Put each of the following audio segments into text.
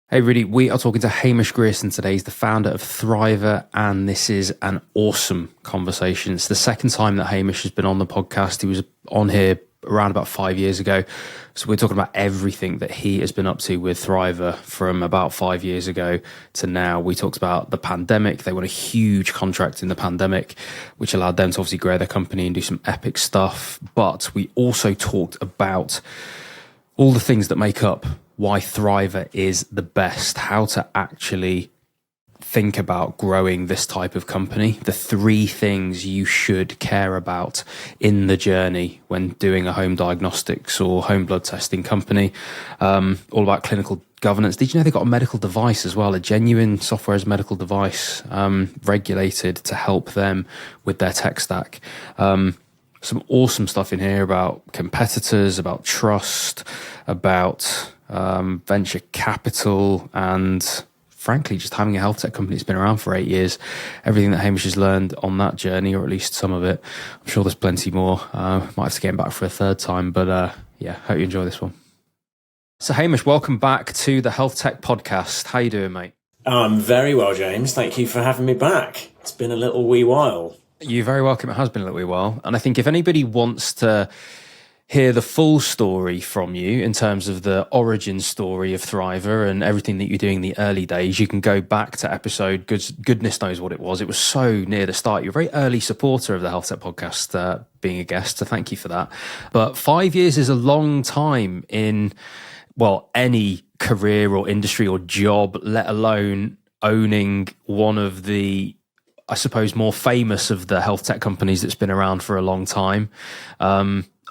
Hey, Rudy, we are talking to Hamish Grierson today. He's the founder of Thriva, and this is an awesome conversation. It's the second time that Hamish has been on the podcast. He was on here around about 5 years ago. So we're talking about everything that he has been up to with Thriva from about 5 years ago to now. We talked about the pandemic. They won a huge contract in the pandemic, which allowed them to obviously grow their company and do some epic stuff. But we also talked about all the things that make up why Thriva is the best, how to actually think about growing this type of company, the 3 things you should care about in the journey when doing a home diagnostics or home blood testing company, all about clinical governance. Did you know they got a medical device as well, a genuine software as a medical device, regulated to help them with their tech stack? Some awesome stuff in here about competitors, about trust, about venture capital, and frankly, just having a health tech company that's been around for 8 years. Everything that Hamish has learned on that journey, or at least some of it. I'm sure there's plenty more. Might have to get him back for a third time, but yeah, hope you enjoy this one. So Hamish, welcome back to the Healthtech podcast. How you doing, mate? I'm very well, James. Thank you for having me back. It's been a little wee while. You're very welcome. It has been a little wee while. And I think if anybody wants to hear the full story from you in terms of the origin story of Thriva and everything that you're doing in the early days, you can go back to episode, goodness knows what it was. It was so near the start. You're a very early supporter of the Healthtech podcast, being a guest, so thank you for that. But 5 years is a long time in, well, any career or industry or job, let alone owning one of the, I suppose, more famous of the health tech companies that's been around for a long time,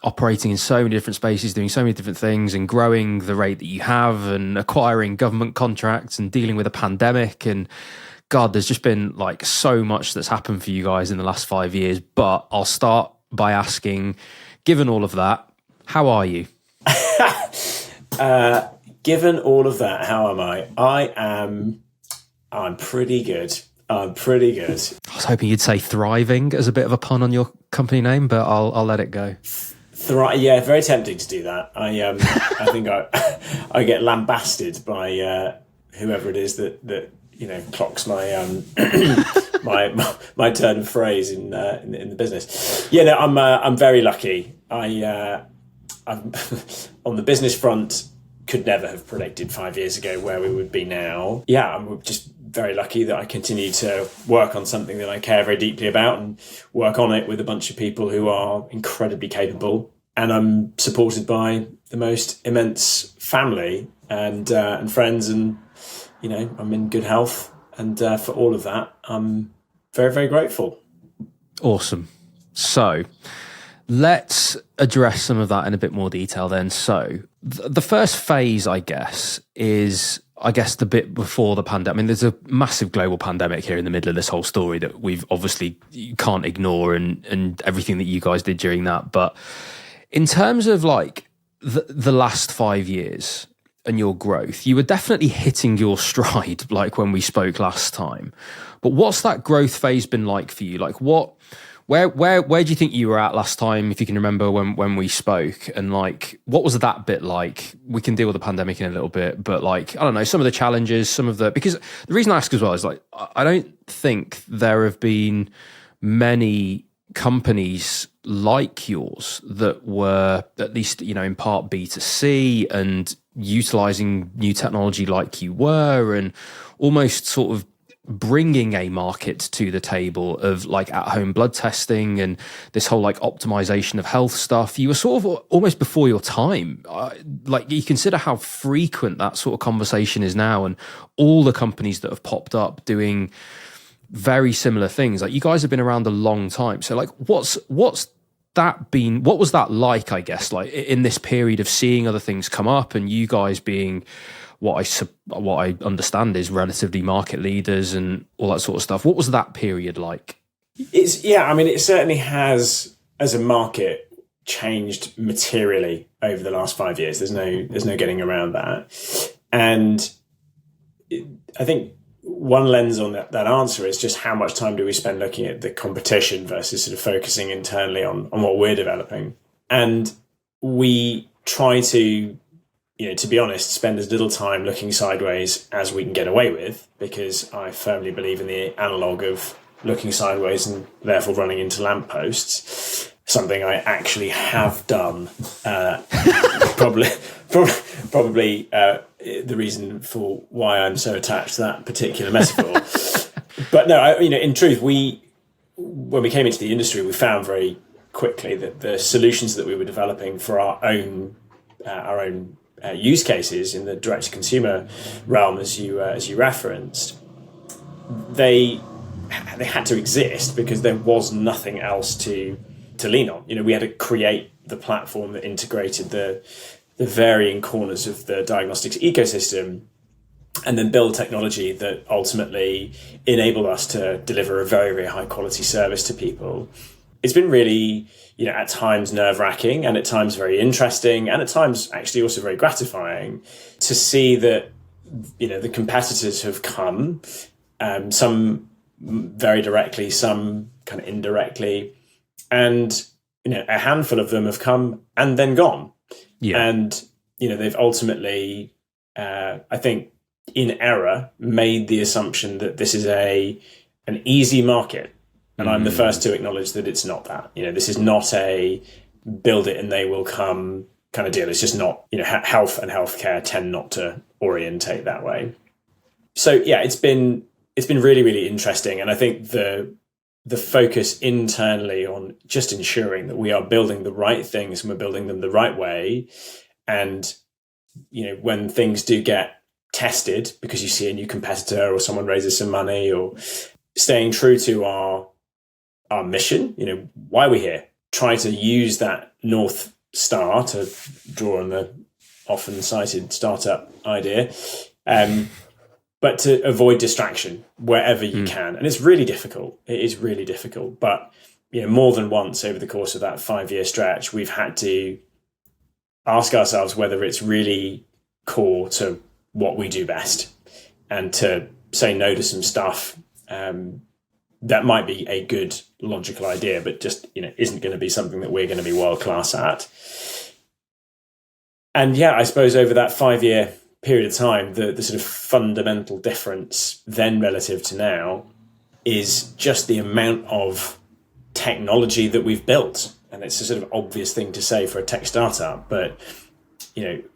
operating in so many different spaces, doing so many different things and growing the rate that you have and acquiring government contracts and dealing with a pandemic. And God, there's just been like so much that's happened for you guys in the last 5 years. But I'll start by asking, given all of that, how are you? Given all of that, how am I? I'm pretty good. I'm pretty good. I was hoping you'd say thriving as a bit of a pun on your company name, but I'll let it go. Yeah, very tempting to do that. I think I get lambasted by whoever it is that clocks my my turn of phrase in the business. Yeah, no, I'm very lucky. I'm on the business front. Could never have predicted 5 years ago where we would be now. Yeah, I'm just very lucky that I continue to work on something that I care very deeply about and work on it with a bunch of people who are incredibly capable. And I'm supported by the most immense family and friends, and I'm in good health. And for all of that, I'm very, very grateful. Awesome. So let's address some of that in a bit more detail then. So the first phase, I guess, is the bit before the pandemic. I mean, there's a massive global pandemic here in the middle of this whole story that we've obviously you can't ignore, and everything that you guys did during that. But in terms of like the last 5 years and your growth, you were definitely hitting your stride like when we spoke last time. But what's that growth phase been like for you? Like where do you think you were at last time, if you can remember when we spoke, and like what was that bit like? We can deal with the pandemic in a little bit, but like, I don't know, some of the challenges, because the reason I ask as well is like, I don't think there have been many companies like yours that were at least, in part B2C and utilizing new technology like you were, and almost sort of bringing a market to the table of like at-home blood testing and this whole like optimization of health stuff. You were sort of almost before your time. Like you consider how frequent that sort of conversation is now, and all the companies that have popped up doing very similar things. Like you guys have been around a long time. So like what's that been? What was that like, I guess, like in this period of seeing other things come up and you guys being what I understand is relatively market leaders and all that sort of stuff. What was that period like? It certainly has, as a market, changed materially over the last 5 years. There's no getting around that. And I think one lens on that answer is just how much time do we spend looking at the competition versus sort of focusing internally on what we're developing. And we try to, to be honest, spend as little time looking sideways as we can get away with, because I firmly believe in the analog of looking sideways and therefore running into lampposts. Something I actually have done. Probably the reason for why I'm so attached to that particular metaphor. But no, in truth, when we came into the industry, we found very quickly that the solutions that we were developing for our own use cases in the direct-to-consumer realm, as you referenced, they had to exist because there was nothing else to lean on. We had to create the platform that integrated the varying corners of the diagnostics ecosystem, and then build technology that ultimately enabled us to deliver a very, very high quality service to people. It's been really, at times nerve-wracking, and at times very interesting, and at times actually also very gratifying to see that, the competitors have come, some very directly, some kind of indirectly, and, a handful of them have come and then gone. Yeah. And, they've ultimately, I think, in error, made the assumption that this is an easy market. And I'm the first to acknowledge that it's not that. This is not a build it and they will come kind of deal. It's just not, health and healthcare tend not to orientate that way. So yeah, it's been really, really interesting. And I think the focus internally on just ensuring that we are building the right things and we're building them the right way. And, when things do get tested because you see a new competitor or someone raises some money, or staying true to our mission, why we're here, try to use that North Star to draw on the often cited startup idea, but to avoid distraction wherever you can. And it's really difficult. It is really difficult. But, more than once over the course of that 5-year stretch, we've had to ask ourselves whether it's really core to what we do best, and to say no to some stuff that might be a good logical idea, but just isn't going to be something that we're going to be world class at. And yeah, I suppose over that 5-year period of time, the sort of fundamental difference then relative to now is just the amount of technology that we've built. And it's a sort of obvious thing to say for a tech startup, but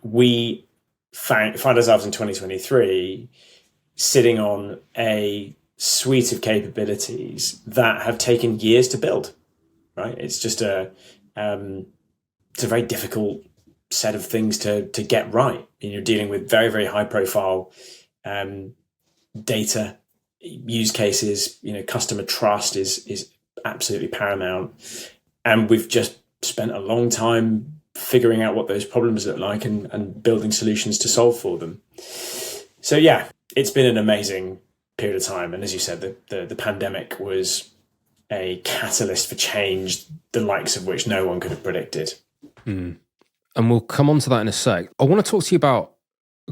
we find ourselves in 2023 sitting on a suite of capabilities that have taken years to build. Right? It's just it's a very difficult set of things to get right. You're dealing with very, very high profile data use cases. Customer trust is absolutely paramount, and we've just spent a long time figuring out what those problems look like and building solutions to solve for them. So yeah, it's been an amazing period of time. And as you said, the pandemic was a catalyst for change, the likes of which no one could have predicted. And we'll come on to that in a sec. I want to talk to you about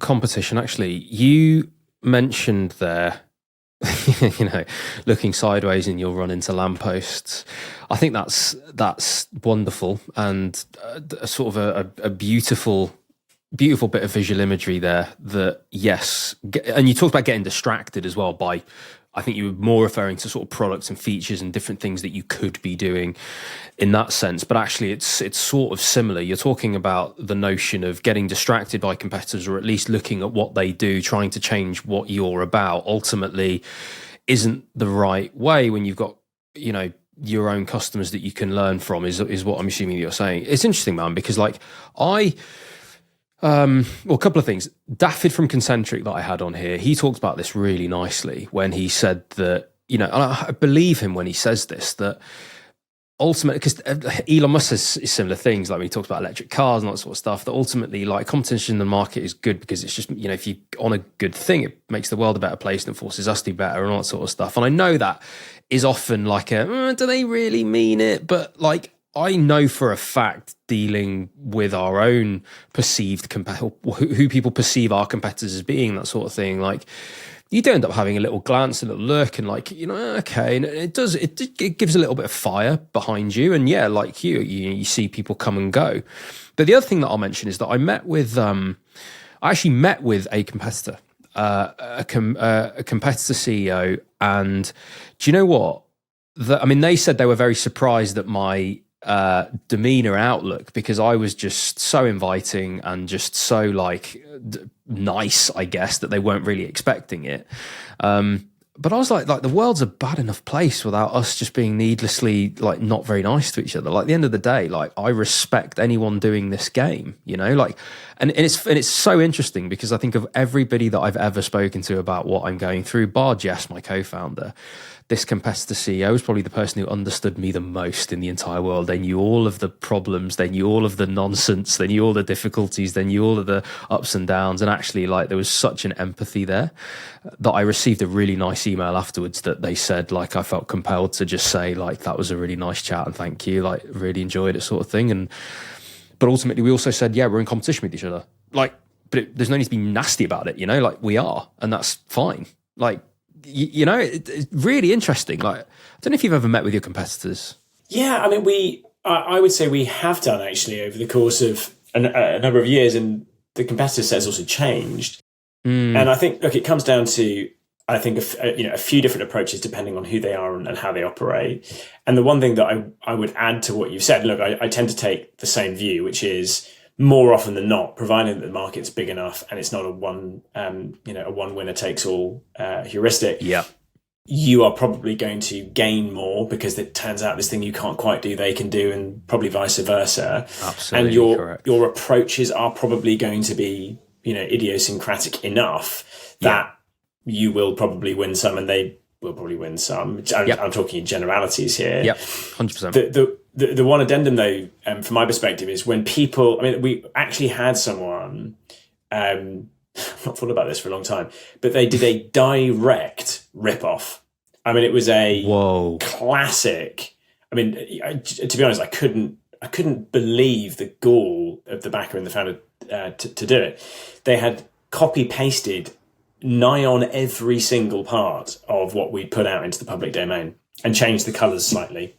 competition. Actually, you mentioned there, looking sideways and you'll run into lampposts. I think that's wonderful, and sort of a beautiful bit of visual imagery there. That yes, and you talked about getting distracted as well by, I think you were more referring to sort of products and features and different things that you could be doing in that sense. But actually, it's sort of similar. You're talking about the notion of getting distracted by competitors, or at least looking at what they do, trying to change what you're about. Ultimately, isn't the right way when you've got your own customers that you can learn from. Is what I'm assuming you're saying. It's interesting, man, because a couple of things. Daffyd from Concentric that I had on here, he talked about this really nicely when he said that, and I believe him when he says this, that ultimately, because Elon Musk says similar things, like when he talks about electric cars and that sort of stuff, that ultimately, competition in the market is good because it's just, if you're on a good thing, it makes the world a better place and it forces us to be better and all that sort of stuff. And I know that is often do they really mean it? But I know for a fact, dealing with our own perceived who people perceive our competitors as being, that sort of thing, you do end up having a little glance, a little look, and like, okay, and it gives a little bit of fire behind you, and yeah, like you see people come and go. But the other thing that I'll mention is that I actually met with a competitor, a competitor CEO, and do you know what? They said they were very surprised at my demeanor outlook, because I was just so inviting and just so like nice, I guess, that they weren't really expecting it. But I was like the world's a bad enough place without us just being needlessly like not very nice to each other. Like at the end of the day, like I respect anyone doing this game, like, and it's so interesting, because I think of everybody that I've ever spoken to about what I'm going through, bar Jess, my co-founder, this competitor CEO was probably the person who understood me the most in the entire world. They knew all of the problems, they knew all of the nonsense, they knew all the difficulties, they knew all of the ups and downs. And actually, like, there was such an empathy there that I received a really nice email afterwards that they said, like, I felt compelled to just say, like, that was a really nice chat and thank you, like, really enjoyed it, sort of thing. But ultimately, we also said, yeah, we're in competition with each other. Like, but there's no need to be nasty about it, like we are, and that's fine. Like, it's really interesting. Like, I don't know if you've ever met with your competitors. Yeah, I mean, I would say we have done actually over the course of a number of years, and the competitor set has also changed. And I think, look, it comes down to, I think, a few different approaches depending on who they are and how they operate. And the one thing that I would add to what you've said, look, I tend to take the same view, which is, more often than not, providing that the market's big enough and it's not a one winner takes all heuristic. Yeah, you are probably going to gain more because it turns out this thing you can't quite do, they can do, and probably vice versa. Absolutely, and your approaches are probably going to be, idiosyncratic enough that you will probably win some and they will probably win some. I'm talking generalities here. Yep, 100%. The one addendum, though, from my perspective, is when people, we actually had someone, I've not thought about this for a long time, but they did a direct rip-off. It was a classic. To be honest, I couldn't believe the gall of the backer and the founder to do it. They had copy-pasted nigh on every single part of what we put out into the public domain and changed the colours slightly,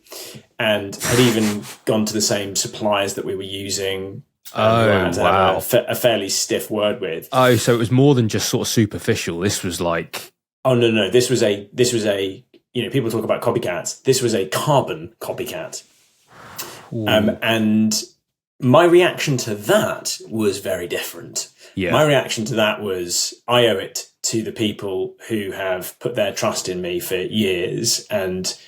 and had even gone to the same suppliers that we were using. A fairly stiff word with. Oh, so it was more than just sort of superficial. This was like... Oh, no. This was a, people talk about copycats. This was a carbon copycat. And my reaction to that was very different. Yeah. My reaction to that was, I owe it to the people who have put their trust in me for years and,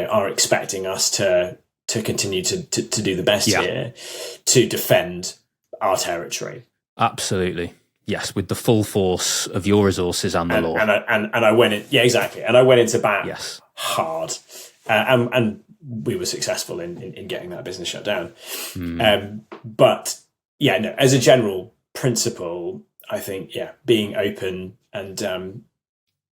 are expecting us to continue to do the best here, to defend our territory. Absolutely. Yes, with the full force of your resources and the law. And I went in, exactly. And I went into bat hard. And we were successful in getting that business shut down. But as a general principle, I think, being open and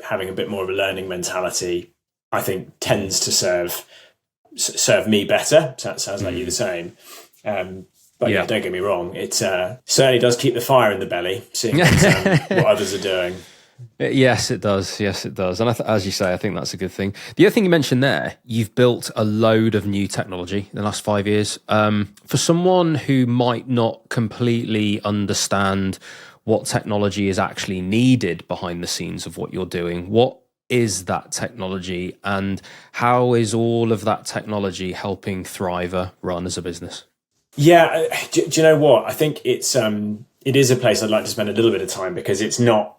having a bit more of a learning mentality, I think tends to serve me better. So that sounds like you the same. But don't get me wrong, it certainly does keep the fire in the belly, seeing what others are doing. Yes, it does. And as you say, I think that's a good thing. The other thing you mentioned there, you've built a load of new technology in the last 5 years. For someone who might not completely understand what technology is actually needed behind the scenes of what you're doing, what is that technology and how is all of that technology helping Thriva run as a business? Yeah, do you know what? I think it is a place I'd like to spend a little bit of time, because it's not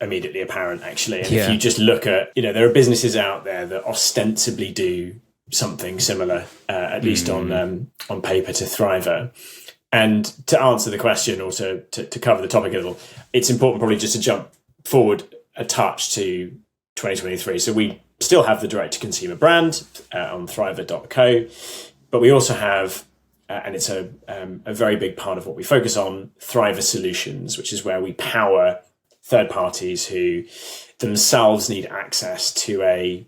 immediately apparent, actually. And if you just look at, there are businesses out there that ostensibly do something similar, at least on paper, to Thriva. And to answer the question, or to cover the topic a little, it's important probably just to jump forward a touch to 2023. So we still have the direct-to-consumer brand on thriva.co, but we also have, and it's a very big part of what we focus on, Thriva Solutions, which is where we power third parties who themselves need access to a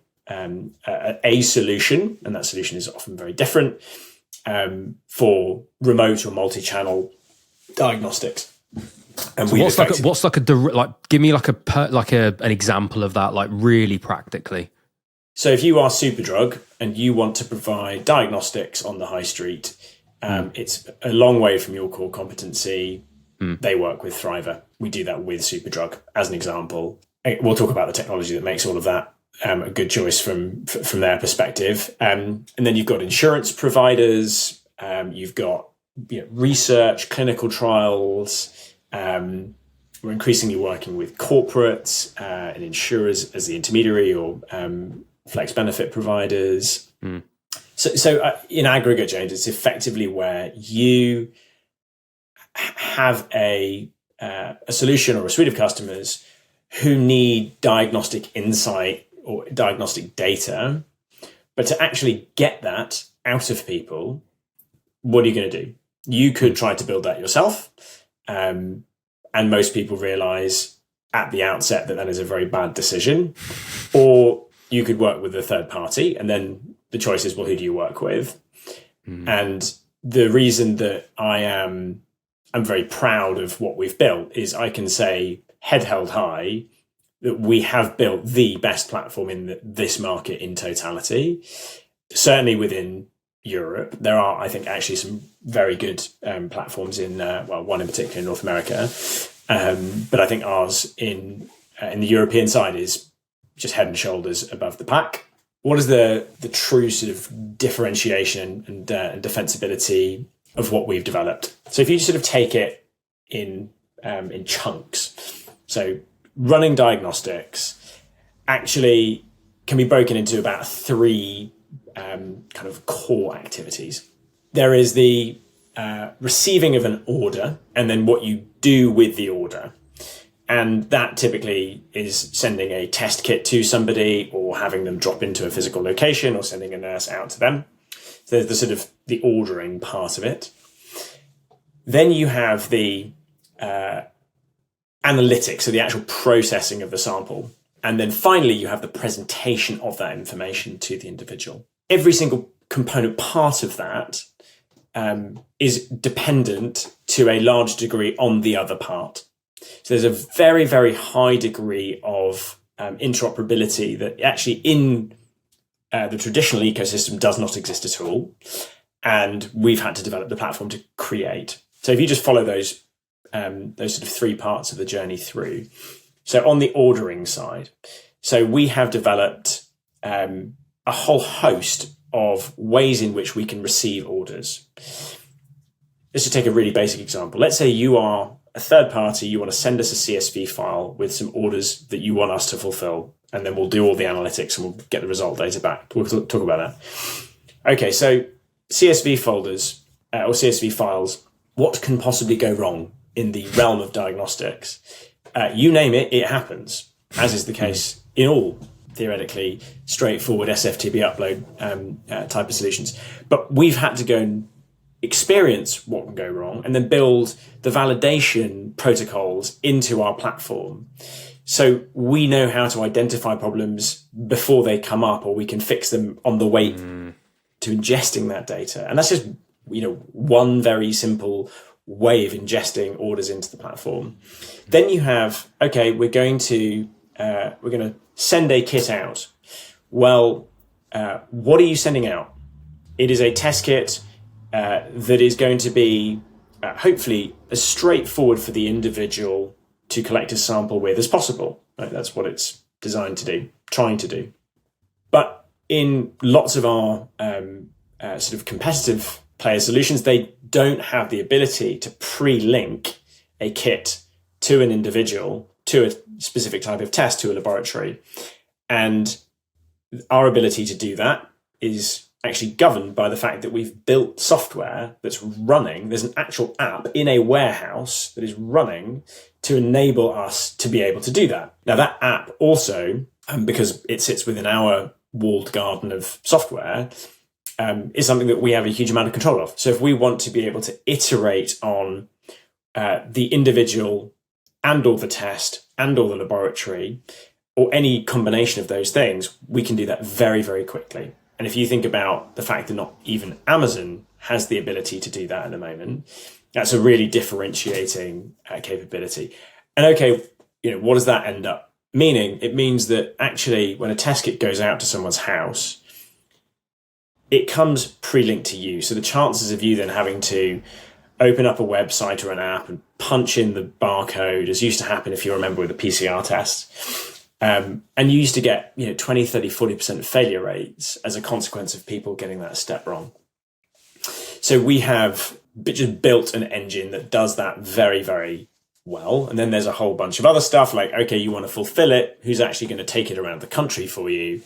solution, and that solution is often very different, for remote or multi-channel diagnostics. And So give me an example of that, like really practically. So if you are Superdrug and you want to provide diagnostics on the high street, it's a long way from your core competency. They work with Thriva. We do that with Superdrug as an example. We'll talk about the technology that makes all of that a good choice from their perspective. And then you've got insurance providers. You've got research, clinical trials. We're increasingly working with corporates and insurers as the intermediary, or flex benefit providers. So in aggregate, James, it's effectively where you have a solution or a suite of customers who need diagnostic insight or diagnostic data, but to actually get that out of people, what are you going to do? You could try to build that yourself, and most people realize at the outset that is a very bad decision. Or you could work with a third party, and then the choice is, well, who do you work with? And the reason that I'm very proud of what we've built is I can say, head held high, that we have built the best platform in this market in totality. Certainly within Europe, there are, I think, actually some very good platforms in, one in particular in North America. But I think ours in the European side is just head and shoulders above the pack. What is the true sort of differentiation and defensibility of what we've developed? So if you sort of take it in chunks, so running diagnostics actually can be broken into about three kind of core activities. There is the receiving of an order, and then what you do with the order. And that typically is sending a test kit to somebody, or having them drop into a physical location, or sending a nurse out to them. So there's the sort of the ordering part of it. Then you have the analytics, so the actual processing of the sample. And then finally, you have the presentation of that information to the individual. Every single component part of that is dependent to a large degree on the other part. So there's a very, very high degree of interoperability that actually in the traditional ecosystem does not exist at all. And we've had to develop the platform to create. So if you just follow those sort of three parts of the journey through. So on the ordering side, so we have developed a whole host of ways in which we can receive orders. Let's just take a really basic example. Let's say you are a third party, you want to send us a CSV file with some orders that you want us to fulfill, and then we'll do all the analytics and we'll get the result data back. We'll talk about that. Okay, so CSV folders or CSV files, what can possibly go wrong in the realm of diagnostics? You name it, it happens, as is the case in all theoretically straightforward SFTP upload type of solutions. But we've had to go and experience what can go wrong and then build the validation protocols into our platform. So we know how to identify problems before they come up, or we can fix them on the way to ingesting that data. And that's just, one very simple way of ingesting orders into the platform. Then you have, okay, we're going to send a kit out. Well, what are you sending out? It is a test kit that is going to be hopefully as straightforward for the individual to collect a sample with as possible. Right? That's what it's designed to do, trying to do. But in lots of our sort of competitive player solutions, they don't have the ability to pre-link a kit to an individual, to a specific type of test, to a laboratory. And our ability to do that is actually governed by the fact that we've built software that's running. There's an actual app in a warehouse that is running to enable us to be able to do that. Now, that app also, because it sits within our walled garden of software, is something that we have a huge amount of control of. So if we want to be able to iterate on the individual and or the test and or the laboratory, or any combination of those things, we can do that very, very quickly. And if you think about the fact that not even Amazon has the ability to do that at the moment, That's a really differentiating capability. And okay, what does that end up meaning? It means that actually when a test kit goes out to someone's house, it comes pre-linked to you. So the chances of you then having to open up a website or an app and punch in the barcode, as used to happen if you remember with a PCR test, and you used to get 20, 30, 40% failure rates as a consequence of people getting that step wrong. So we have just built an engine that does that very, very well. And then there's a whole bunch of other stuff like, okay, you want to fulfill it. Who's actually going to take it around the country for you?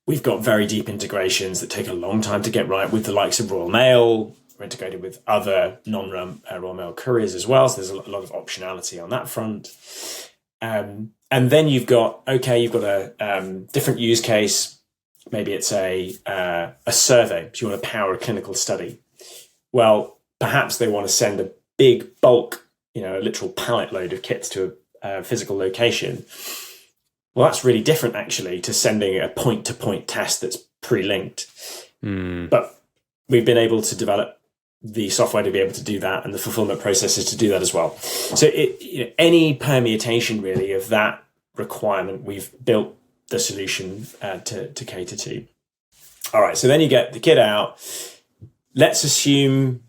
We've got very deep integrations that take a long time to get right with the likes of Royal Mail. We're integrated with other non-Royal Mail couriers as well. So there's a lot of optionality on that front. And then you've got a different use case. Maybe it's a survey. So you want to power a clinical study. Well, perhaps they want to send a big bulk, a literal pallet load of kits to a physical location. Well, that's really different, actually, to sending a point-to-point test that's pre-linked. But we've been able to develop the software to be able to do that and the fulfillment processes to do that as well. So any permutation, really, of that requirement, we've built the solution to cater to. All right, so then you get the kit out. Let's assume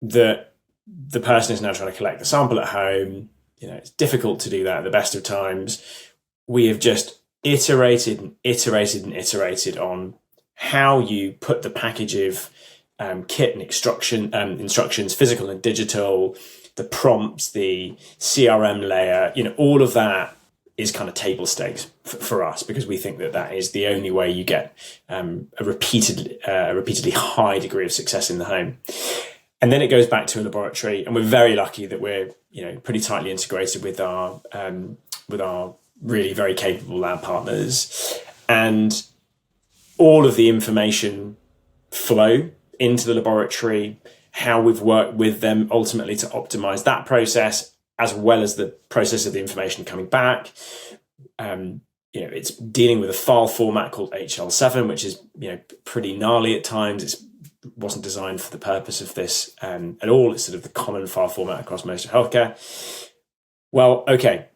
that the person is now trying to collect the sample at home. It's difficult to do that at the best of times. We have just iterated on how you put the package of kit and instructions, physical and digital, the prompts, the CRM layer, all of that is kind of table stakes for us, because we think that is the only way you get a repeatedly high degree of success in the home. And then it goes back to a laboratory, and we're very lucky that we're pretty tightly integrated with our really very capable lab partners, and all of the information flow into the laboratory, how we've worked with them ultimately to optimize that process, as well as the process of the information coming back. It's dealing with a file format called HL7, which is pretty gnarly at times. It wasn't designed for the purpose of this at all. It's sort of the common file format across most of healthcare. Well, okay.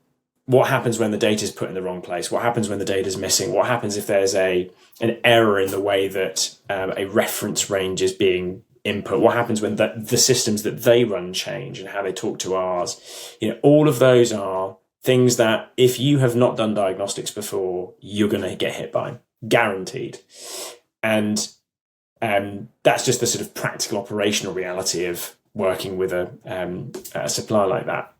What happens when the data is put in the wrong place? What happens when the data is missing? What happens if there's an error in the way that a reference range is being input? What happens when the systems that they run change and how they talk to ours? All of those are things that if you have not done diagnostics before, you're going to get hit by, guaranteed. And that's just the sort of practical operational reality of working with a supplier like that.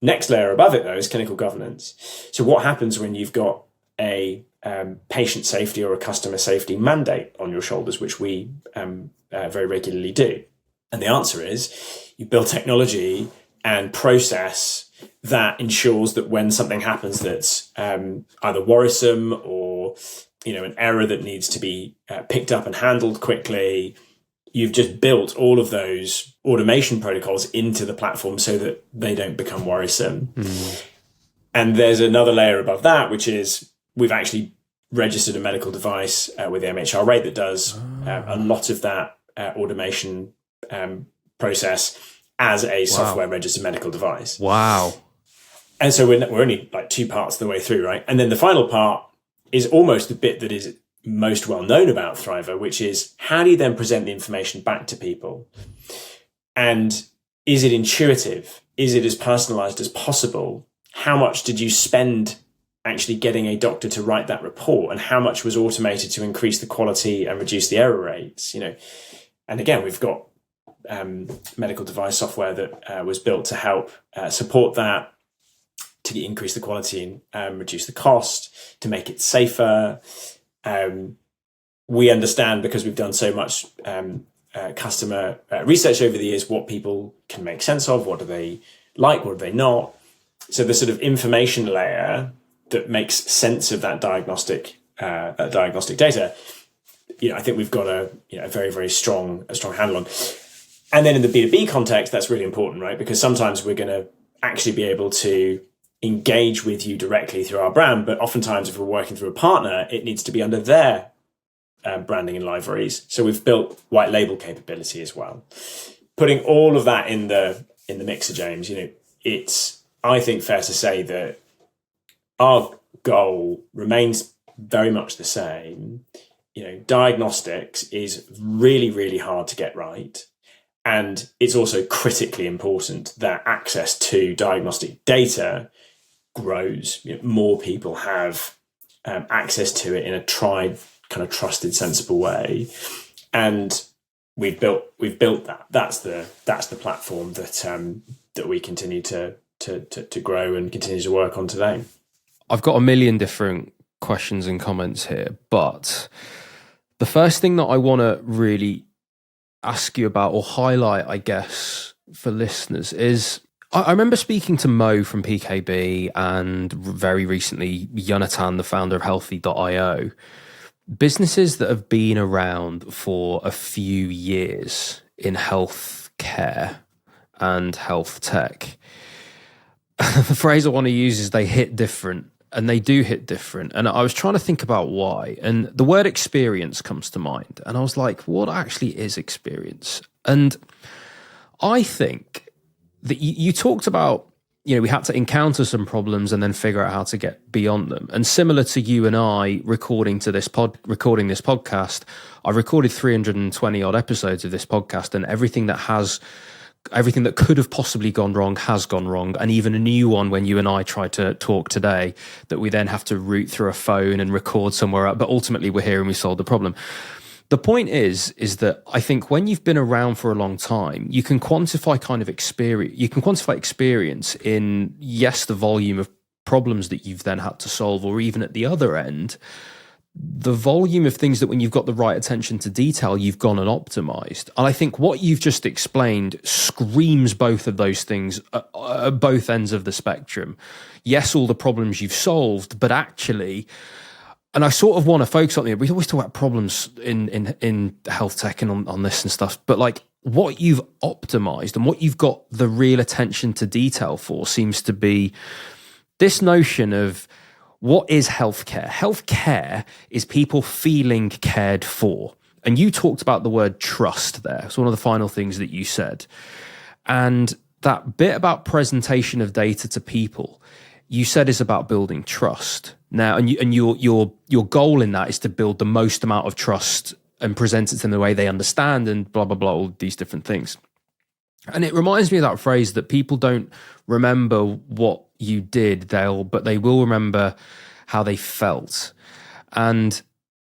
Next layer above it, though, is clinical governance. So what happens when you've got a patient safety or a customer safety mandate on your shoulders, which we very regularly do? And the answer is you build technology and process that ensures that when something happens that's either worrisome or an error that needs to be picked up and handled quickly, you've just built all of those automation protocols into the platform so that they don't become worrisome. And there's another layer above that, which is we've actually registered a medical device with the MHRA that does a lot of that automation process as a software registered medical device. Wow. And so we're only like 2 parts of the way through, right? And then the final part is almost the bit that is most well known about Thriva, which is how do you then present the information back to people? And is it intuitive? Is it as personalized as possible? How much did you spend actually getting a doctor to write that report? And how much was automated to increase the quality and reduce the error rates? And again, we've got medical device software that was built to help support that, to increase the quality and reduce the cost, to make it safer. We understand, because we've done so much customer research over the years, what people can make sense of, what do they like, what do they not. So the sort of information layer that makes sense of that diagnostic data, I think we've got a very, very strong handle on. And then in the B2B context, that's really important, right? Because sometimes we're going to actually be able to engage with you directly through our brand, but oftentimes if we're working through a partner, it needs to be under their branding and libraries. So we've built white label capability as well. putting all of that in the mixer, James, it's, I think, fair to say that our goal remains very much the same. Diagnostics is really, really hard to get right. And it's also critically important that access to diagnostic data grows. More people have access to it in a tried, kind of trusted, sensible way. And we've built that. That's the platform that we continue to grow and continue to work on today. I've got a million different questions and comments here, but the first thing that I want to really ask you about or highlight, I guess, for listeners is I remember speaking to Mo from PKB and very recently Jonathan, the founder of Healthy.io, businesses that have been around for a few years in healthcare and health tech. The phrase I want to use is they hit different, and they do hit different. And I was trying to think about why. And the word experience comes to mind. And I was like, what actually is experience? And I think that you talked about, we had to encounter some problems and then figure out how to get beyond them. And similar to you and I recording this podcast, I recorded 320 odd episodes of this podcast, and everything that could have possibly gone wrong has gone wrong, and even a new one when you and I try to talk today that we then have to route through a phone and record somewhere else, but ultimately we're here and we solved the problem. The point is that I think when you've been around for a long time, you can quantify kind of experience. You can quantify experience in, yes, the volume of problems that you've then had to solve, or even at the other end, the volume of things that when you've got the right attention to detail, you've gone and optimized. And I think what you've just explained screams both of those things at both ends of the spectrum. Yes, all the problems you've solved, but actually, and I sort of want to focus on it. We always talk about problems in health tech and on this and stuff, but like what you've optimized and what you've got the real attention to detail for seems to be this notion of, what is healthcare? Healthcare is people feeling cared for. And you talked about the word trust there. It's one of the final things that you said. And that bit about presentation of data to people, you said is about building trust. Now, and your goal in that is to build the most amount of trust and present it in the way they understand and blah, blah, blah, all these different things. And it reminds me of that phrase that people don't remember what you did, but they will remember how they felt. And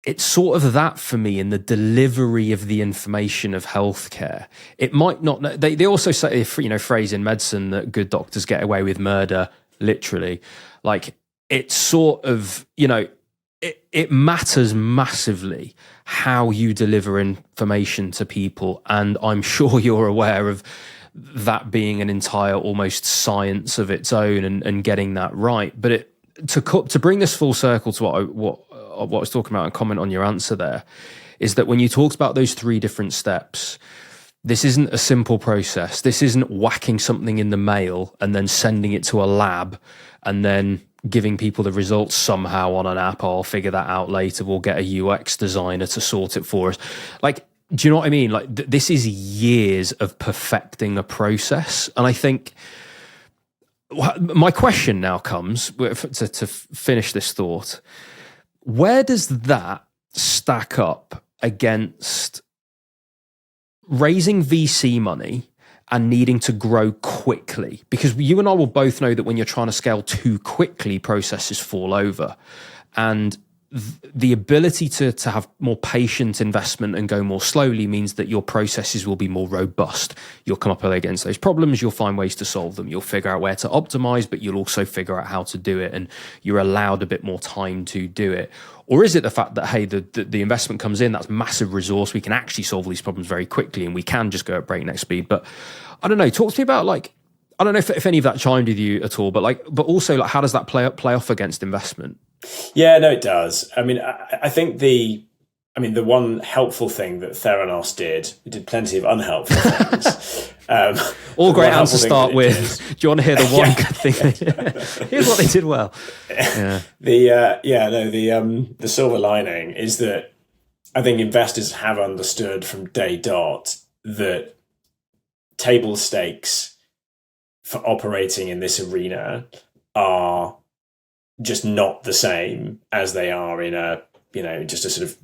it's sort of that for me in the delivery of the information of healthcare. It might not, they also say, phrase in medicine that good doctors get away with murder, literally. Like it's sort of, it matters massively how you deliver information to people. And I'm sure you're aware of that being an entire almost science of its own and getting that right. But to bring this full circle to what I was talking about and comment on your answer there, is that when you talked about those three different steps, this isn't a simple process. This isn't whacking something in the mail and then sending it to a lab and then giving people the results somehow on an app. I'll figure that out later. We'll get a UX designer to sort it for us. Like, do you know what I mean? Like, this is years of perfecting a process. And I think my question now comes to finish this thought. Where does that stack up against raising VC money and needing to grow quickly? Because you and I will both know that when you're trying to scale too quickly, processes fall over. And the ability to have more patient investment and go more slowly means that your processes will be more robust. You'll come up against those problems. You'll find ways to solve them. You'll figure out where to optimize, but you'll also figure out how to do it. And you're allowed a bit more time to do it. Or is it the fact that, hey, the investment comes in, that's massive resource. We can actually solve these problems very quickly and we can just go at breakneck speed. But I don't know, talk to me about like, I don't know if any of that chimed with you at all, but also like, how does that play off against investment? Yeah, no, it does. I mean, I think the one helpful thing that Theranos did, we did plenty of unhelpful things. All great answers to start with. Do you want to hear the one good thing? Here's what they did well. Yeah. The silver lining is that I think investors have understood from day dot that table stakes for operating in this arena are just not the same as they are in a, just a sort of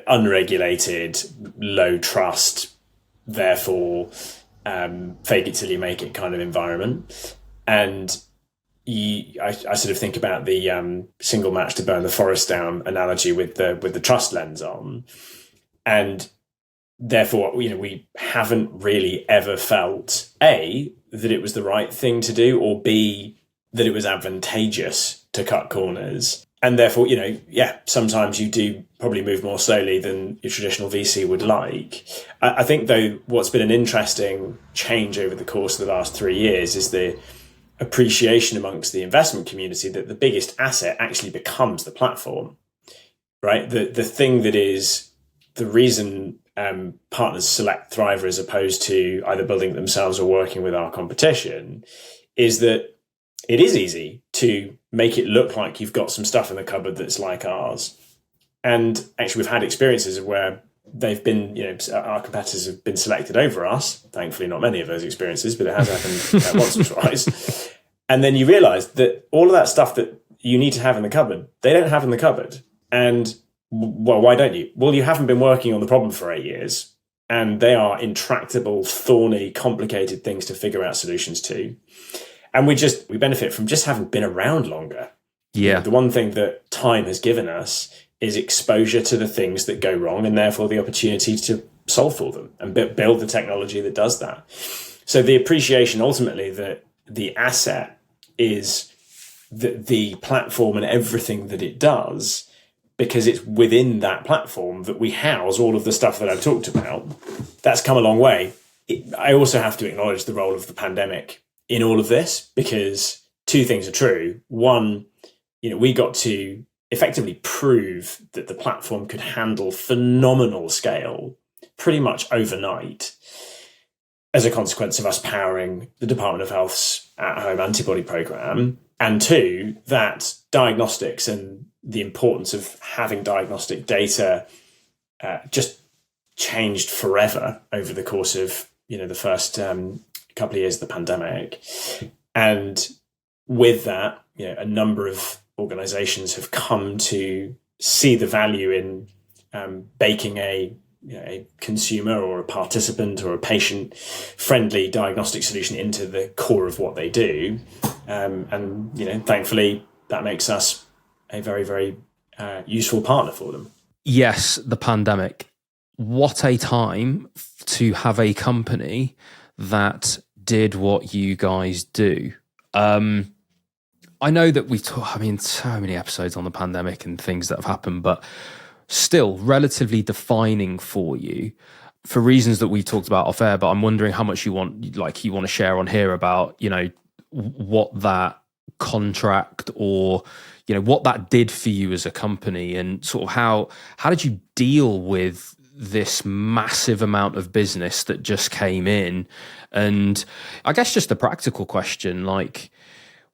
unregulated, low trust, therefore fake it till you make it kind of environment. And I sort of think about the single match to burn the forest down analogy with the trust lens on, and therefore we haven't really ever felt A, that it was the right thing to do, or B, that it was advantageous to cut corners. And therefore, sometimes you do probably move more slowly than your traditional VC would like. I think, though, what's been an interesting change over the course of the last 3 years is the appreciation amongst the investment community that the biggest asset actually becomes the platform, right? The thing that is the reason partners select Thriva as opposed to either building it themselves or working with our competition is that it is easy to make it look like you've got some stuff in the cupboard that's like ours. And actually, we've had experiences where they've been, our competitors have been selected over us. Thankfully, not many of those experiences, but it has happened once or twice. And then you realise that all of that stuff that you need to have in the cupboard, they don't have in the cupboard. And, well, why don't you? Well, you haven't been working on the problem for 8 years. And they are intractable, thorny, complicated things to figure out solutions to. And we benefit from just having been around longer. Yeah. The one thing that time has given us is exposure to the things that go wrong, and therefore the opportunity to solve for them and build the technology that does that. So the appreciation ultimately that the asset is the platform and everything that it does, because it's within that platform that we house all of the stuff that I've talked about. That's come a long way. I also have to acknowledge the role of the pandemic in all of this, because two things are true. One, we got to effectively prove that the platform could handle phenomenal scale pretty much overnight as a consequence of us powering the Department of Health's at-home antibody program. And two, that diagnostics and the importance of having diagnostic data just changed forever over the course of the first couple of years of the pandemic. And with that, a number of organizations have come to see the value in baking a consumer or a participant or a patient friendly diagnostic solution into the core of what they do. And thankfully that makes us a very, very useful partner for them. Yes, the pandemic. What a time to have a company that did what you guys do. I know that we've so many episodes on the pandemic and things that have happened, but still relatively defining for you for reasons that we talked about off air. But I'm wondering how much you want to share on here about, what that contract or, what that did for you as a company, and sort of how did you deal with this massive amount of business that just came in? And I guess just the practical question,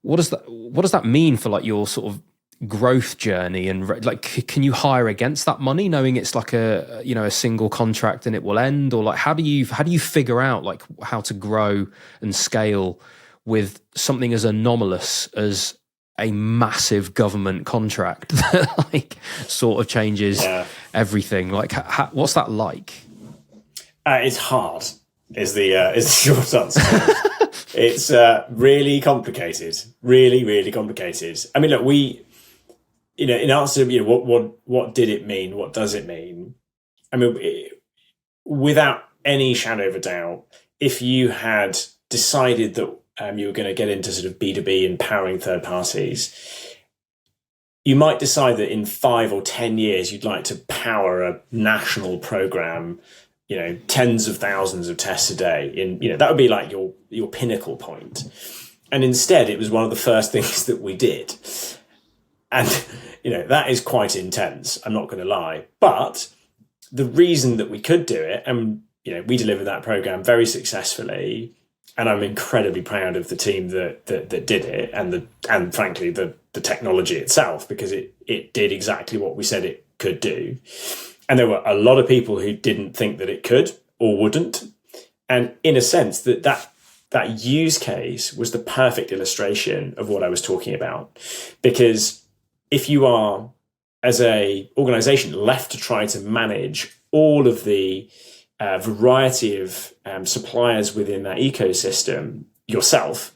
what does that mean for your sort of growth journey? And can you hire against that money knowing it's a single contract and it will end? Or how do you figure out how to grow and scale with something as anomalous as a massive government contract that sort of changes everything? What's that like? It's hard is the short answer. It's really complicated, really, really complicated. I mean, look, in answer to what did it mean? What does it mean? I mean, without any shadow of a doubt, if you had decided that you were going to get into sort of B2B and powering third parties, you might decide that in 5 or 10 years you'd like to power a national program, tens of thousands of tests a day. That would be like your pinnacle point. And instead, it was one of the first things that we did. And, that is quite intense, I'm not going to lie. But the reason that we could do it, and, we delivered that program very successfully, and I'm incredibly proud of the team that did it, and frankly, the technology itself, because it did exactly what we said it could do. And there were a lot of people who didn't think that it could or wouldn't. And in a sense, that use case was the perfect illustration of what I was talking about. Because if you are, as a organization, left to try to manage all of the variety of suppliers within that ecosystem yourself,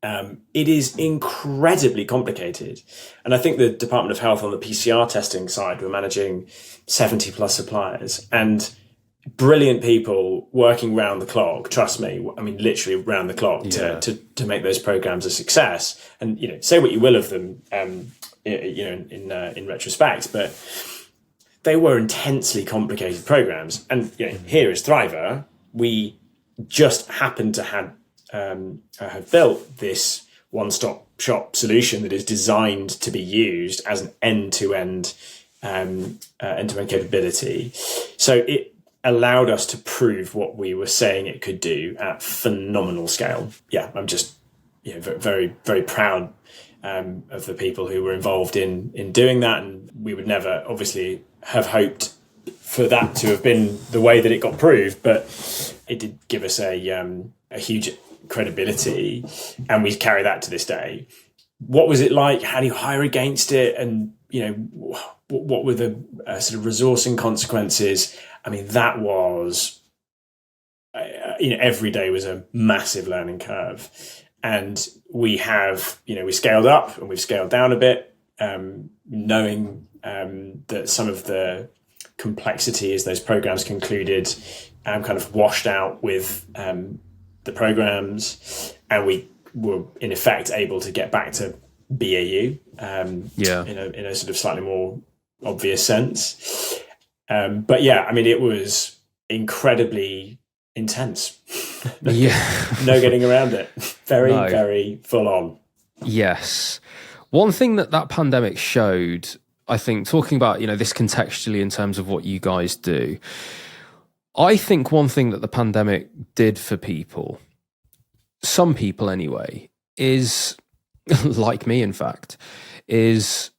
it is incredibly complicated. And I think the Department of Health on the PCR testing side were managing 70 plus suppliers, and brilliant people working round the clock. Trust me, I mean, literally round the clock to make those programs a success. And, you know, say what you will of them, you know, in retrospect, but they were intensely complicated programs. And, you know, here is Thriva. We just happened to have built this one-stop shop solution that is designed to be used as an end-to-end capability. So it allowed us to prove what we were saying it could do at phenomenal scale. Yeah, I'm just very, very proud of the people who were involved in doing that. And we would never obviously have hoped for that to have been the way that it got proved, but it did give us a huge credibility, and we carry that to this day. What was it like? How do you hire against it? And, you know, what were the sort of resourcing consequences? I mean, that was, you know, every day was a massive learning curve. And we have, you know, we scaled up and we've scaled down a bit, knowing that some of the complexity as those programs concluded kind of washed out with the programs, and we were in effect able to get back to BAU in a sort of slightly more obvious sense. But yeah, I mean, it was incredibly intense. No getting around it. Very full on. Yes. One thing that pandemic showed, I think, talking about, you know, this contextually in terms of what you guys do, I think one thing that the pandemic did for people, some people anyway, is, like me in fact, it's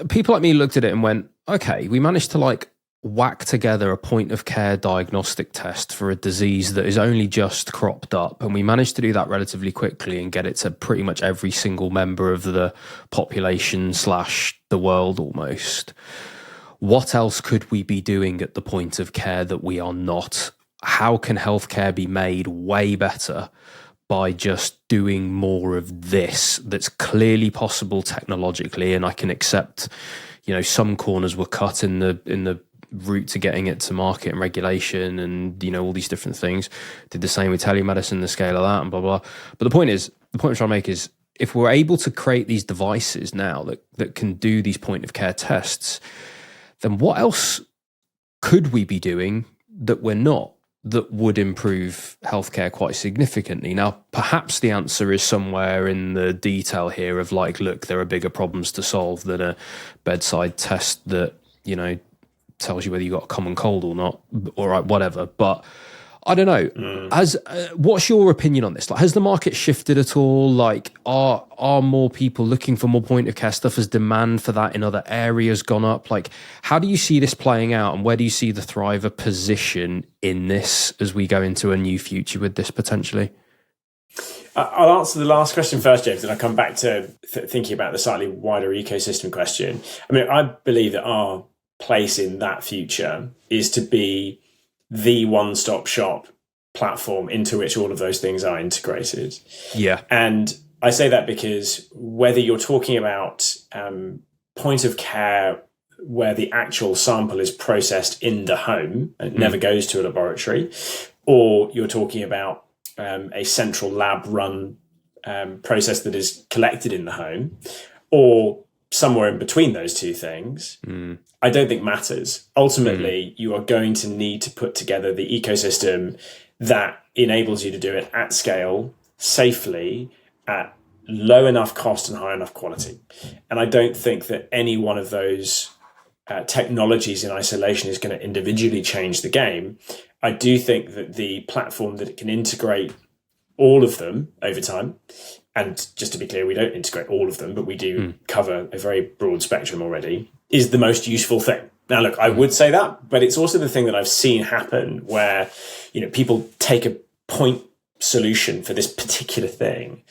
people like me looked at it and went, okay, we managed to like whack together a point of care diagnostic test for a disease that is only just cropped up, and we managed to do that relatively quickly and get it to pretty much every single member of the population / the world almost. What else could we be doing at the point of care that we are not? How can healthcare be made way better by just doing more of this that's clearly possible technologically? And I can accept, you know, some corners were cut in the route to getting it to market and regulation and, you know, all these different things. Did the same with telemedicine, the scale of that and blah, blah. But the point I'm trying to make is, if we're able to create these devices now that can do these point of care tests, then what else could we be doing that we're not, that would improve healthcare quite significantly? Now, perhaps the answer is somewhere in the detail here of like, look, there are bigger problems to solve than a bedside test that, you know, tells you whether you got a common cold or not, or right, whatever. But I don't know. What's your opinion on this? Like, has the market shifted at all? Like, are more people looking for more point of care stuff? Has demand for that in other areas gone up? Like, how do you see this playing out, and where do you see the Thriva position in this as we go into a new future with this potentially? I'll answer the last question first, James, and I'll come back to thinking about the slightly wider ecosystem question. I mean, I believe that our place in that future is to be the one-stop shop platform into which all of those things are integrated. Yeah. And I say that because whether you're talking about point of care where the actual sample is processed in the home and it never goes to a laboratory, or you're talking about a central lab run process that is collected in the home, or somewhere in between those two things, I don't think matters. Ultimately, you are going to need to put together the ecosystem that enables you to do it at scale, safely, at low enough cost and high enough quality. And I don't think that any one of those technologies in isolation is going to individually change the game. I do think that the platform that it can integrate all of them over time, and just to be clear, we don't integrate all of them, but we do cover a very broad spectrum already, is the most useful thing. Now, look, I would say that, but it's also the thing that I've seen happen where, people take a point solution for this particular thing,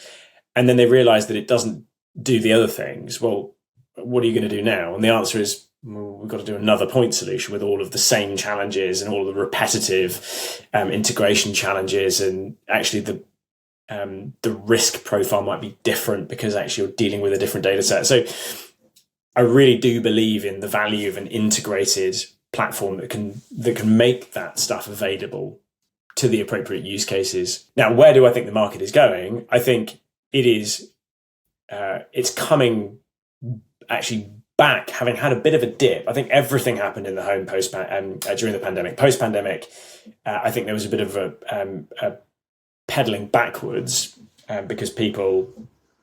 and then they realize that it doesn't do the other things. Well, what are you going to do now? And the answer is, well, we've got to do another point solution with all of the same challenges and all of the repetitive integration challenges. And actually the risk profile might be different because actually you're dealing with a different data set. So I really do believe in the value of an integrated platform that can make that stuff available to the appropriate use cases. Now, where do I think the market is going? I think it is, it's coming actually back, having had a bit of a dip. I think everything happened in the home during the pandemic. Post-pandemic, I think there was a bit of a pedaling backwards because people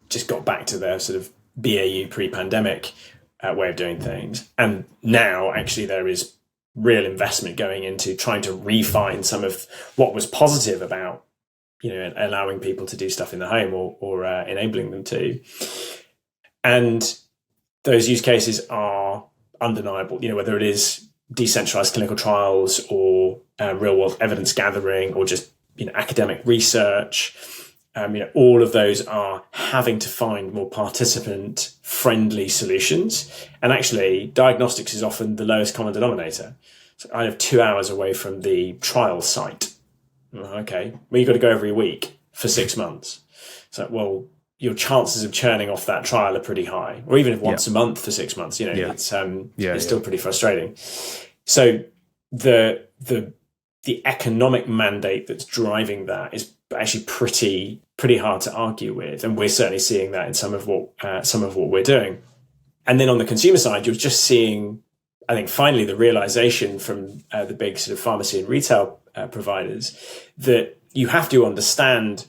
just got back to their sort of BAU pre-pandemic way of doing things. And now actually there is real investment going into trying to refine some of what was positive about, allowing people to do stuff in the home or enabling them to. And those use cases are undeniable, whether it is decentralized clinical trials or real world evidence gathering or just, academic research. All of those are having to find more participant friendly solutions. And actually diagnostics is often the lowest common denominator. So I live 2 hours away from the trial site. Okay. Well, you've got to go every week for 6 months. So, well, your chances of churning off that trial are pretty high, or even if once a month for 6 months, it's still pretty frustrating. So the economic mandate that's driving that is actually pretty hard to argue with, and we're certainly seeing that in some of what we're doing. And then on the consumer side, you're just seeing, I think, finally the realization from the big sort of pharmacy and retail providers that you have to understand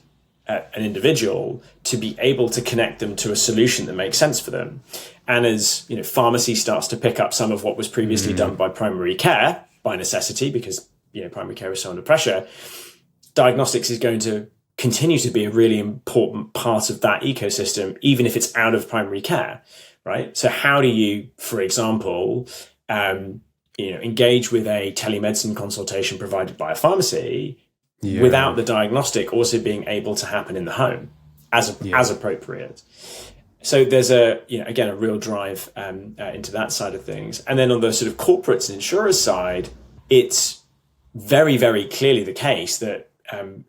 an individual to be able to connect them to a solution that makes sense for them. And as pharmacy starts to pick up some of what was previously done by primary care by necessity, because primary care is so under pressure, diagnostics is going to continue to be a really important part of that ecosystem, even if it's out of primary care, right? So how do you, for example, engage with a telemedicine consultation provided by a pharmacy without the diagnostic also being able to happen in the home as appropriate? So there's a real drive into that side of things. And then on the sort of corporates and insurers side, it's very, very clearly the case that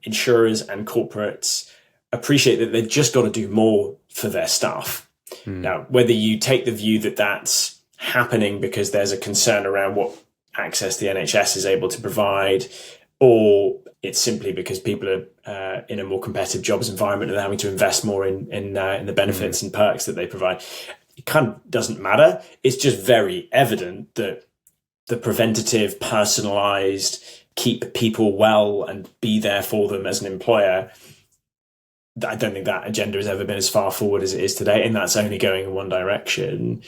insurers and corporates appreciate that they've just got to do more for their staff. Now, whether you take the view that that's happening because there's a concern around what access the NHS is able to provide, or it's simply because people are in a more competitive jobs environment and they're having to invest more in the benefits and perks that they provide, it kind of doesn't matter. It's just very evident that the preventative, personalized, keep people well and be there for them as an employer, I don't think that agenda has ever been as far forward as it is today, and that's only going in one direction.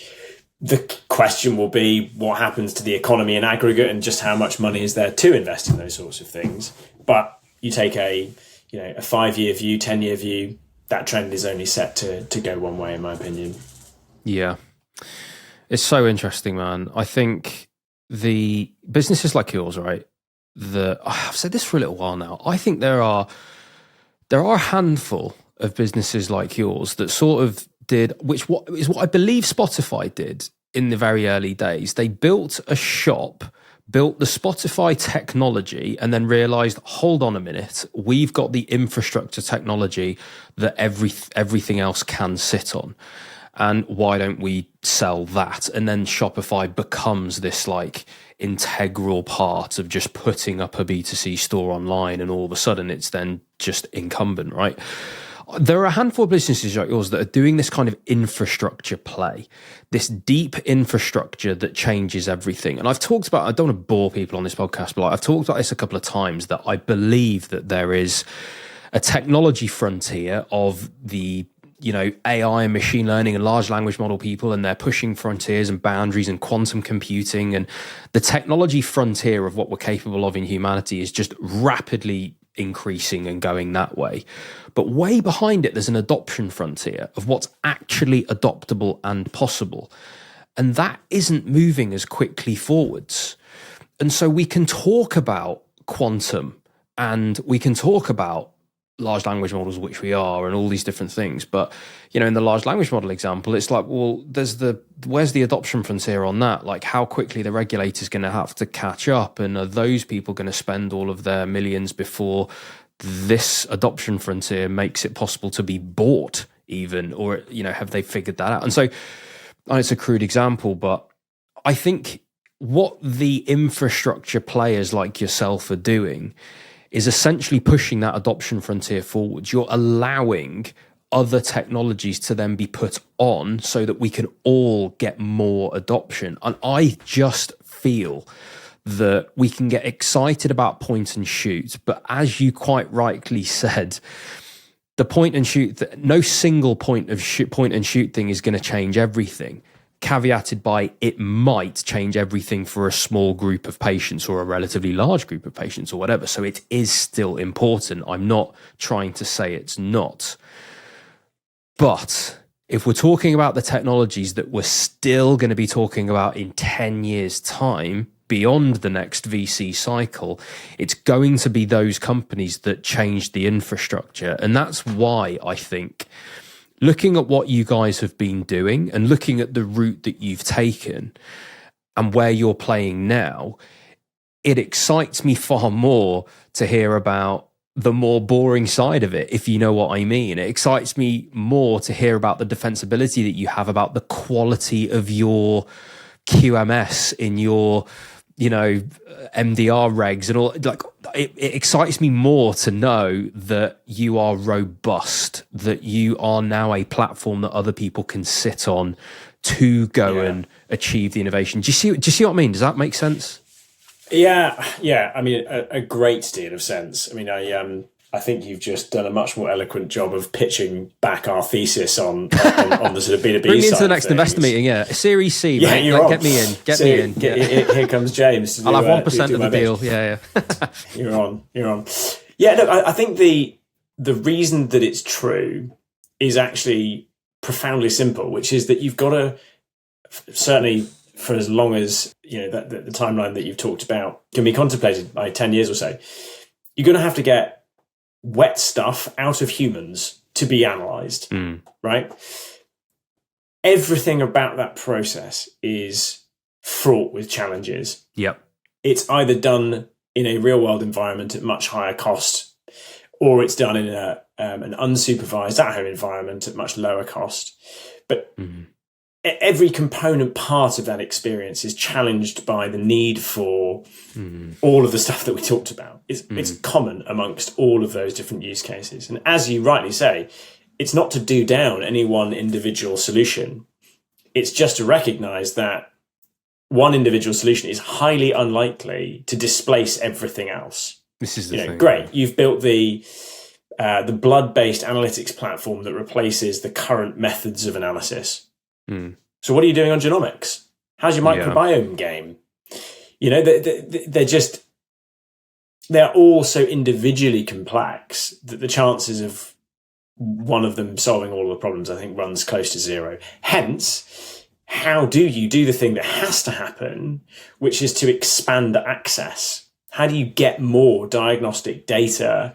The question will be what happens to the economy in aggregate and just how much money is there to invest in those sorts of things. But you take a 5-year view, 10-year view, that trend is only set to go one way, in my opinion. Yeah. It's so interesting, man. I think the businesses like yours, right? I've said this for a little while now. I think there are a handful of businesses like yours that sort of did, what I believe Spotify did in the very early days. They built a shop, built the Spotify technology, and then realized, hold on a minute, we've got the infrastructure technology that everything else can sit on. And why don't we sell that? And then Shopify becomes this like integral part of just putting up a B2C store online, and all of a sudden it's then just incumbent, right? There are a handful of businesses like yours that are doing this kind of infrastructure play, this deep infrastructure that changes everything. And I've talked about, I don't want to bore people on this podcast, but I've talked about this a couple of times, that I believe that there is a technology frontier of the AI and machine learning and large language model people, and they're pushing frontiers and boundaries and quantum computing, and the technology frontier of what we're capable of in humanity is just rapidly increasing and going that way. But way behind it, there's an adoption frontier of what's actually adoptable and possible. And that isn't moving as quickly forwards. And so we can talk about quantum and we can talk about large language models, which we are, and all these different things. But, in the large language model example, it's like, well, where's the adoption frontier on that? Like, how quickly the regulator's going to have to catch up? And are those people going to spend all of their millions before this adoption frontier makes it possible to be bought even? Or, have they figured that out? And so, it's a crude example, but I think what the infrastructure players like yourself are doing is essentially pushing that adoption frontier forwards. You're allowing other technologies to then be put on so that we can all get more adoption. And I just feel that we can get excited about point and shoot, but as you quite rightly said, the point and shoot, no single point and shoot thing is going to change everything. Caveated by it might change everything for a small group of patients or a relatively large group of patients or whatever. So it is still important. I'm not trying to say it's not. But if we're talking about the technologies that we're still going to be talking about in 10 years' time, beyond the next VC cycle, it's going to be those companies that change the infrastructure. And that's why I think, looking at what you guys have been doing and looking at the route that you've taken and where you're playing now, it excites me far more to hear about the more boring side of it, if you know what I mean. It excites me more to hear about the defensibility that you have, about the quality of your QMS in your, MDR regs and all. Like, it excites me more to know that you are robust, that you are now a platform that other people can sit on to go and achieve the innovation. Do you see what I mean? Does that make sense? Yeah. I mean, a great deal of sense. I mean, I think you've just done a much more eloquent job of pitching back our thesis on the sort of B2B side. Bring me into the next investor meeting, Series C, yeah, mate. You're on. Get me in. Here comes James. I'll have 1% of the deal. Yeah. You're on. Yeah, look, I think the reason that it's true is actually profoundly simple, which is that you've got to, certainly for as long as, that the timeline that you've talked about can be contemplated by 10 years or so, you're going to have to get wet stuff out of humans to be analysed, right? Everything about that process is fraught with challenges. Yep. It's either done in a real world environment at much higher cost, or it's done in an unsupervised at-home environment at much lower cost. But every component part of that experience is challenged by the need for all of the stuff that we talked about. It's common amongst all of those different use cases. And as you rightly say, it's not to do down any one individual solution. It's just to recognize that one individual solution is highly unlikely to displace everything else. This is the thing. Great. You've built the blood-based analytics platform that replaces the current methods of analysis. So what are you doing on genomics? How's your microbiome game? They're all so individually complex that the chances of one of them solving all of the problems, I think, runs close to zero. Hence, how do you do the thing that has to happen, which is to expand access? How do you get more diagnostic data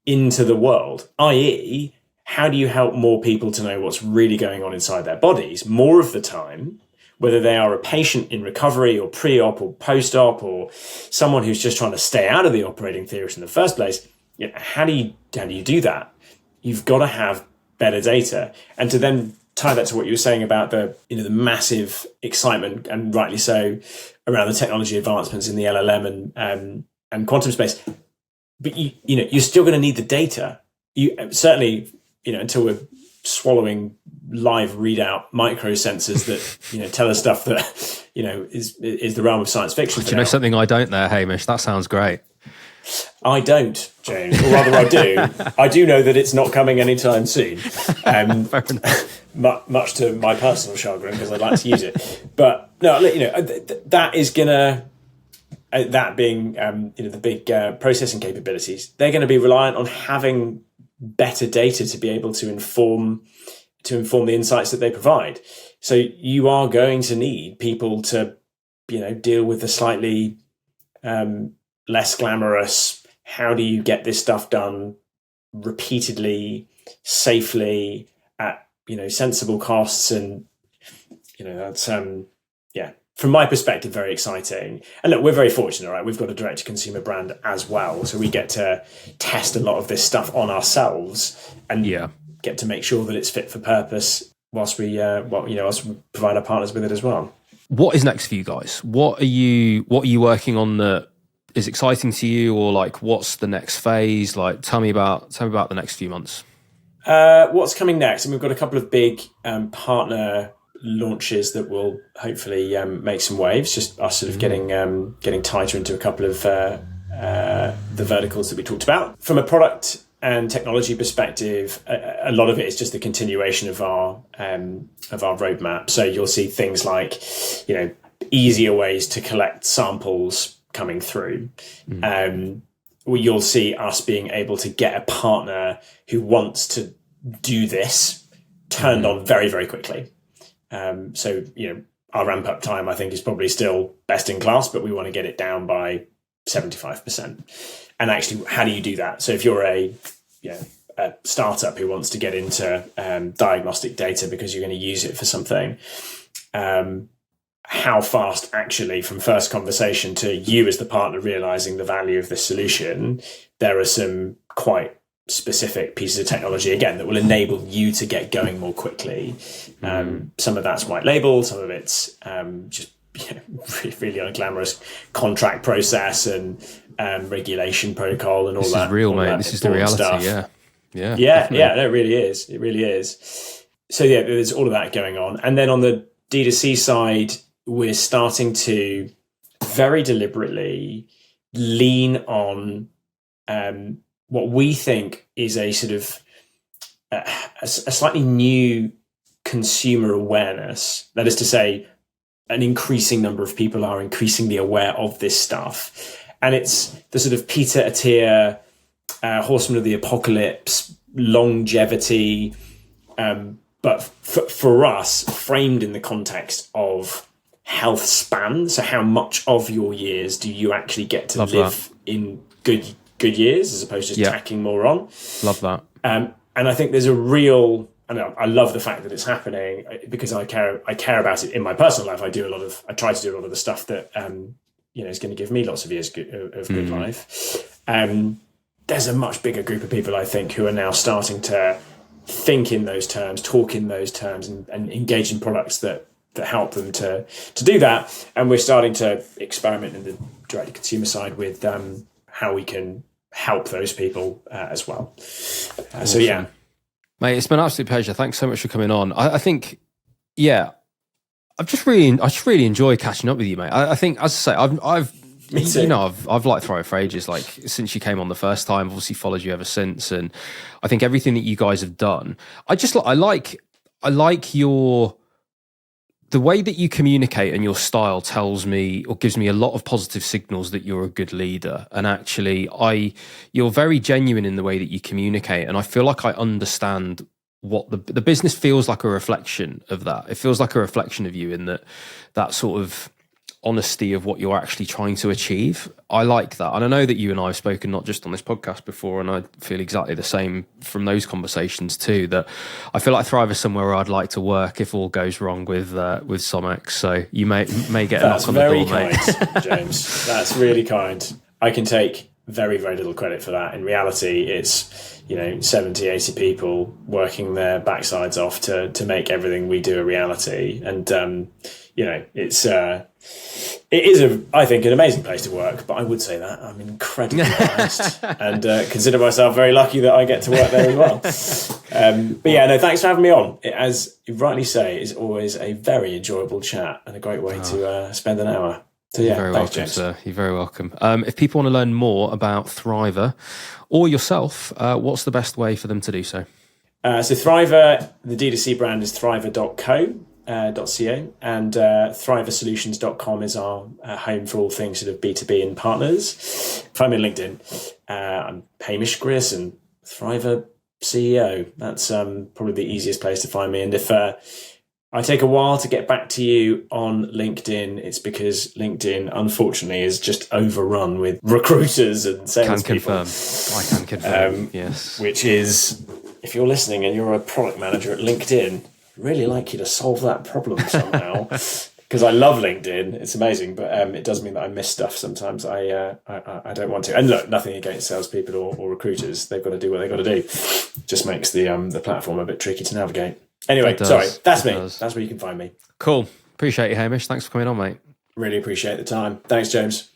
into the world? i.e., how do you help more people to know what's really going on inside their bodies more of the time, whether they are a patient in recovery or pre-op or post-op or someone who's just trying to stay out of the operating theatre in the first place? How do you do that? You've got to have better data. And to then tie that to what you were saying about the massive excitement, and rightly so, around the technology advancements in the LLM and quantum space. But you're still going to need the data. You certainly, until we're swallowing live readout microsensors that tell us stuff that is the realm of science fiction. Do you know something I don't there, Hamish? That sounds great. I don't, James, or rather I do. I do know that it's not coming anytime soon. Much to my personal chagrin, because I'd like to use it. But no, that is gonna. That being the big processing capabilities, they're going to be reliant on having better data to be able to inform inform the insights that they provide. So you are going to need people to, deal with the slightly less glamorous, how do you get this stuff done repeatedly, safely, at sensible costs, and that's from my perspective very exciting. And look, we're very fortunate, right? We've got a direct to consumer brand as well, so we get to test a lot of this stuff on ourselves and get to make sure that it's fit for purpose whilst we provide our partners with it as well. What is next for you guys? What are you working on that is exciting to you, or like what's the next phase? Like tell me about the next few months. What's coming next? And we've got a couple of big partner launches that will hopefully make some waves. Just us sort of getting tighter into a couple of the verticals that we talked about. From a product and technology perspective, a lot of it is just the continuation of our roadmap. So you'll see things like, easier ways to collect samples coming through. You'll see us being able to get a partner who wants to do this turned on very, very quickly. So our ramp up time, I think, is probably still best in class, but we want to get it down by 75%. And actually, how do you do that? So if you're a startup who wants to get into diagnostic data because you're going to use it for something, how fast actually from first conversation to you as the partner realizing the value of this solution, there are some quite specific pieces of technology, again, that will enable you to get going more quickly. Some of that's white label, some of it's just really unglamorous contract process and regulation protocol and all that. This is real, mate. This is the reality. Stuff. Yeah. No, it really is. It really is. So there's all of that going on. And then on the D2C side, we're starting to very deliberately lean on what we think is a sort of a slightly new consumer awareness. That is to say, an increasing number of people are increasingly aware of this stuff. And it's the sort of Peter Attia, Horseman of the Apocalypse, longevity, but for us, framed in the context of health span. So how much of your years do you actually get to live in good years as opposed to just tacking more on? Love that. And I think there's a real, I love the fact that it's happening because I care about it in my personal life. I try to do a lot of the stuff that, is going to give me lots of years of good life. There's a much bigger group of people, I think, who are now starting to think in those terms, talk in those terms, and engage in products that help them to do that. And we're starting to experiment in the direct-to-consumer side with how we can help those people as well. Awesome. So, yeah. Mate, it's been an absolute pleasure. Thanks so much for coming on. I think, I just really enjoy catching up with you, mate. I think, as I say, I've liked Thriva for ages. Like since you came on the first time, obviously followed you ever since, and I think everything that you guys have done. I like the way that you communicate, and your style tells me or gives me a lot of positive signals that you're a good leader. And actually, you're very genuine in the way that you communicate, and I feel like I understand what the business feels like a reflection of that. It feels like a reflection of you in that sort of honesty of what you're actually trying to achieve. I like that. And I know that you and I have spoken not just on this podcast before, and I feel exactly the same from those conversations too, that I feel like Thriva is somewhere where I'd like to work if all goes wrong with SomX. So you may get a knock on the door, mate. That's very kind, James. That's really kind. I can take very, very little credit for that. In reality, it's 70, 80 people working their backsides off to make everything we do a reality. And it is I think an amazing place to work, but I would say that I'm incredibly biased and consider myself very lucky that I get to work there as well. Thanks for having me on. As you rightly say, it's always a very enjoyable chat and a great way to spend an hour. So You're very thanks, welcome, James. sir. You're very welcome. If people want to learn more about Thriva or yourself, what's the best way for them to do so? So Thriva, the D2C brand is thriva.co. .co and thrivasolutions.com is our home for all things sort of B2B and partners. Find me on LinkedIn. I'm Hamish Grierson, Thriva CEO. That's probably the easiest place to find me. And if I take a while to get back to you on LinkedIn, it's because LinkedIn, unfortunately, is just overrun with recruiters and salespeople. I can confirm, yes. Which is, if you're listening and you're a product manager at LinkedIn, I'd really like you to solve that problem somehow. Because I love LinkedIn, it's amazing, but it does mean that I miss stuff sometimes. I don't want to. And look, nothing against salespeople or recruiters; they've got to do what they've got to do. Just makes the platform a bit tricky to navigate. Anyway, sorry, that's me. That's where you can find me. Cool. Appreciate you, Hamish. Thanks for coming on, mate. Really appreciate the time. Thanks, James.